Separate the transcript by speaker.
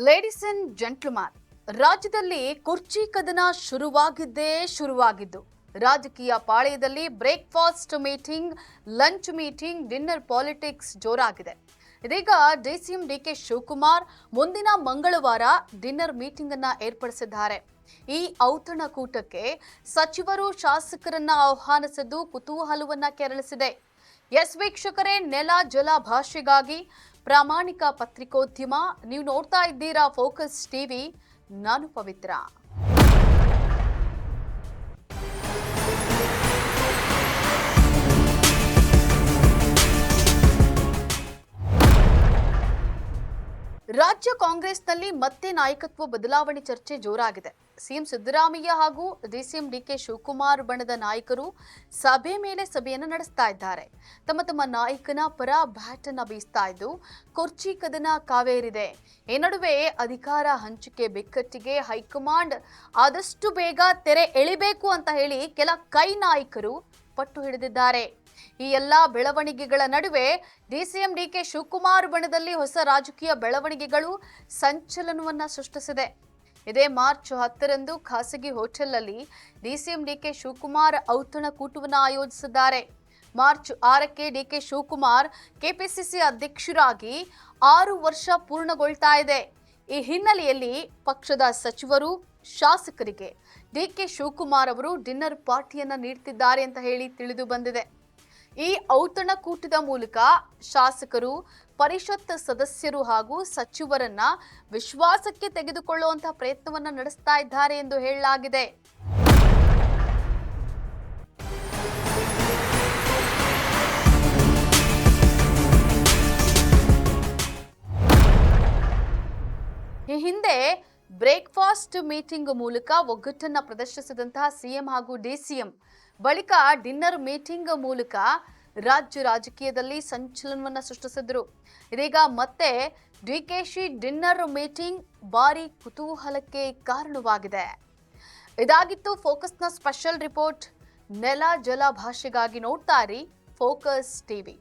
Speaker 1: Ladies and gentleman, ರಾಜ್ಯದಲ್ಲಿ ಕುರ್ಚಿ ಕದನ ಶುರುವಾಗಿದ್ದು ರಾಜಕೀಯ ಪಾಳೆಯದಲ್ಲಿ breakfast meeting, lunch meeting, dinner politics ಜೋರಾಗಿದೆ. ಇದೀಗ ಡಿಸಿಎಂ ಡಿಕೆ ಶಿವಕುಮಾರ್ ಮುಂದಿನ ಮಂಗಳವಾರ ಡಿನ್ನರ್ ಮೀಟಿಂಗ್ ಅನ್ನ ಏರ್ಪಡಿಸಿದ್ದಾರೆ. ಈ ಔತಣಕೂಟಕ್ಕೆ ಸಚಿವರು ಶಾಸಕರನ್ನ ಆಹ್ವಾನಿಸಿದ್ದು ಕುತೂಹಲವನ್ನ ಕೆರಳಿಸಿದೆ. ಎಸ್ ವೀಕ್ಷಕರೇ, ನೆಲ ಜಲ ಭಾಷೆಗಾಗಿ ಪ್ರಾಮಾಣಿಕ ಪತ್ರಿಕೋದ್ಯಮ. ನೀವು ನೋಡ್ತಾ ಇದ್ದೀರಾ ಫೋಕಸ್ ಟಿವಿ. ನಾನು ಪವಿತ್ರ. ರಾಜ್ಯ ಕಾಂಗ್ರೆಸ್ನಲ್ಲಿ ಮತ್ತೆ ನಾಯಕತ್ವ ಬದಲಾವಣೆ ಚರ್ಚೆ ಜೋರಾಗಿದೆ. ಸಿಎಂ ಸಿದ್ದರಾಮಯ್ಯ ಹಾಗೂ ಡಿಸಿಎಂ ಡಿಕೆ ಶಿವಕುಮಾರ್ ಬಣದ ನಾಯಕರು ಸಭೆ ಮೇಲೆ ಸಭೆಯನ್ನು ನಡೆಸ್ತಾ ಇದ್ದಾರೆ. ತಮ್ಮ ನಾಯಕನ ಪರ ಬ್ಯಾಟ್ ಅನ್ನು ಬೀಸ್ತಾ ಇದ್ದು ಕುರ್ಚಿ ಕದನ ಕಾವೇರಿದೆ. ಈ ನಡುವೆ ಅಧಿಕಾರ ಹಂಚಿಕೆ ಬಿಕ್ಕಟ್ಟಿಗೆ ಹೈಕಮಾಂಡ್ ಆದಷ್ಟು ಬೇಗ ತೆರೆ ಎಳಿಬೇಕು ಅಂತ ಹೇಳಿ ಕೆಲ ಕೈ ನಾಯಕರು ಪಟ್ಟು ಹಿಡಿದಿದ್ದಾರೆ. ಈ ಎಲ್ಲಾ ಬೆಳವಣಿಗೆಗಳ ನಡುವೆ ಡಿಸಿಎಂ ಡಿಕೆ ಶಿವಕುಮಾರ್ ಬಣದಲ್ಲಿ ಹೊಸ ರಾಜಕೀಯ ಬೆಳವಣಿಗೆಗಳು ಸಂಚಲನವನ್ನ ಸೃಷ್ಟಿಸಿದೆ. ಇದೇ ಮಾರ್ಚ್ 10ರಂದು ಖಾಸಗಿ ಹೋಟೆಲ್ನಲ್ಲಿ ಡಿಸಿಎಂ ಡಿಕೆ ಶಿವಕುಮಾರ್ ಔತಣಕೂಟವನ್ನು ಆಯೋಜಿಸಿದ್ದಾರೆ. ಮಾರ್ಚ್ 6ಕ್ಕೆ ಡಿಕೆ ಶಿವಕುಮಾರ್ ಕೆಪಿಸಿಸಿ ಅಧ್ಯಕ್ಷರಾಗಿ 6 ವರ್ಷ ಪೂರ್ಣಗೊಳ್ತಾ ಇದೆ. ಈ ಹಿನ್ನೆಲೆಯಲ್ಲಿ ಪಕ್ಷದ ಸಚಿವರು, ಶಾಸಕರಿಗೆ ಡಿಕೆ ಶಿವಕುಮಾರ್ ಅವರು ಡಿನ್ನರ್ ಪಾರ್ಟಿಯನ್ನ ನೀಡುತ್ತಿದ್ದಾರೆ ಅಂತ ಹೇಳಿ ತಿಳಿದು ಬಂದಿದೆ. ಈ ಔತಣಕೂಟದ ಮೂಲಕ ಶಾಸಕರು, ಪರಿಷತ್ ಸದಸ್ಯರು ಹಾಗೂ ಸಚಿವರನ್ನ ವಿಶ್ವಾಸಕ್ಕೆ ತೆಗೆದುಕೊಳ್ಳುವಂತಹ ಪ್ರಯತ್ನವನ್ನ ನಡೆಸ್ತಾ ಇದ್ದಾರೆ ಎಂದು ಹೇಳಲಾಗಿದೆ. ಈ ಹಿಂದೆ ಬ್ರೇಕ್ಫಾಸ್ಟ್ ಮೀಟಿಂಗ್ ಮೂಲಕ ಒಗ್ಗಟ್ಟನ್ನ ಪ್ರದರ್ಶಿಸಿದಂತಹ ಸಿಎಂ ಹಾಗೂ ಡಿಸಿಎಂ ಬಳಿಕ ಡಿನ್ನರ್ ಮೀಟಿಂಗ್ ಮೂಲಕ ರಾಜ್ಯ ರಾಜಕೀಯದಲ್ಲಿ ಸಂಚಲನವನ್ನ ಸೃಷ್ಟಿಸಿದ್ರು. ಇದೀಗ ಮತ್ತೆ ಡಿಕೆಶಿ ಡಿನ್ನರ್ ಮೀಟಿಂಗ್ ಭಾರಿ ಕುತೂಹಲಕ್ಕೆ ಕಾರಣವಾಗಿದೆ. ಇದಾಗಿತ್ತು ಫೋಕಸ್ನ ಸ್ಪೆಷಲ್ ರಿಪೋರ್ಟ್. ನೆಲ ಜಲ ಭಾಷೆಗಾಗಿ ನೋಡ್ತಾ ಇರಿ ಫೋಕಸ್ ಟಿವಿ.